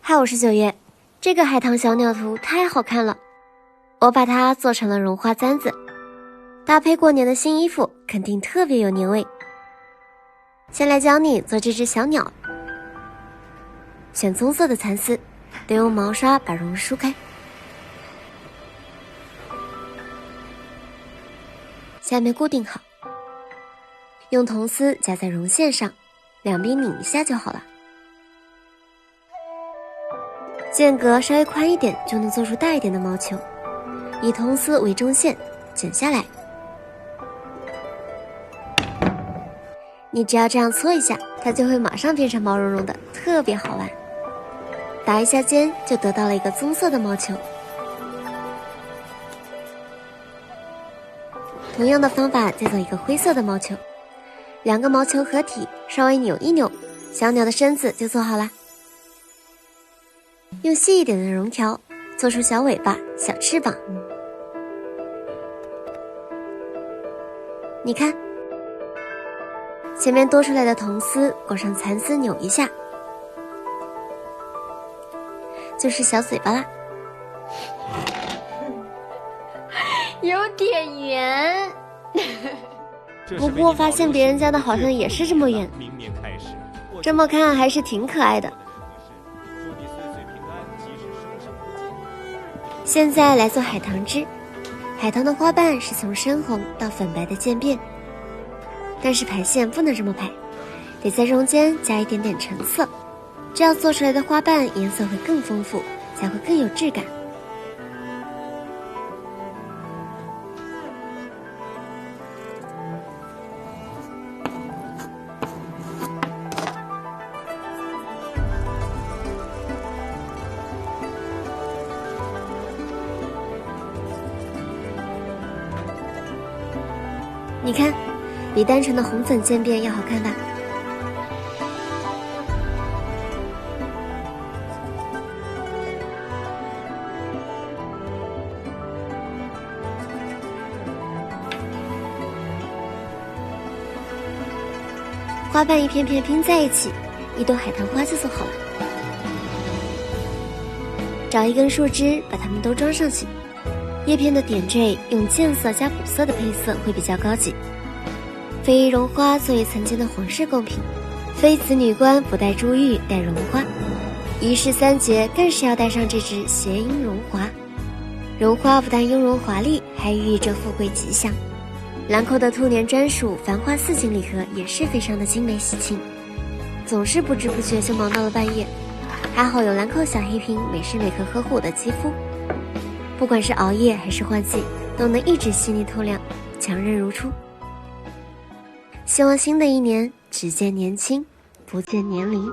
嗨，我是九月。这个海棠小鸟图太好看了，我把它做成了绒花簪子，搭配过年的新衣服，肯定特别有年味。先来教你做这只小鸟。选棕色的蚕丝，得用毛刷把绒梳开。下面固定好，用铜丝夹在绒线上，两边拧一下就好了。间隔稍微宽一点就能做出大一点的毛球，以铜丝为中线剪下来。你只要这样搓一下，它就会马上变成毛茸茸的，特别好玩。打一下尖就得到了一个棕色的毛球。同样的方法再做一个灰色的毛球，两个毛球合体，稍微扭一扭，小鸟的身子就做好啦。用细一点的绒条做出小尾巴、小翅膀。你看，前面多出来的铜丝裹上蚕丝扭一下，就是小嘴巴啦。有点圆。不过发现别人家的好像也是这么圆，这么看还是挺可爱的。现在来做海棠枝。海棠的花瓣是从深红到粉白的渐变，但是排线不能这么排，得在中间加一点点橙色，这样做出来的花瓣颜色会更丰富，才会更有质感。你看，比单纯的红粉渐变要好看吧？花瓣一片片拼在一起，一朵海棠花就做好了。找一根树枝，把它们都装上去。叶片的点缀用渐色加补色的配色会比较高级。飞翼绒花作为曾经的皇室贡品，妃子女官不戴珠玉戴绒花，仪式三节更是要戴上这只谐音绒花。绒花不但雍容华丽，还寓意着富贵吉祥。兰蔻的兔年专属繁花4锦礼盒也是非常的精美喜庆，总是不知不觉就忙到了半夜。还好有兰蔻小黑瓶每时每刻呵护我的肌肤，不管是熬夜还是换季，都能一直细腻透亮，强韧如初。希望新的一年只见年轻，不见年龄。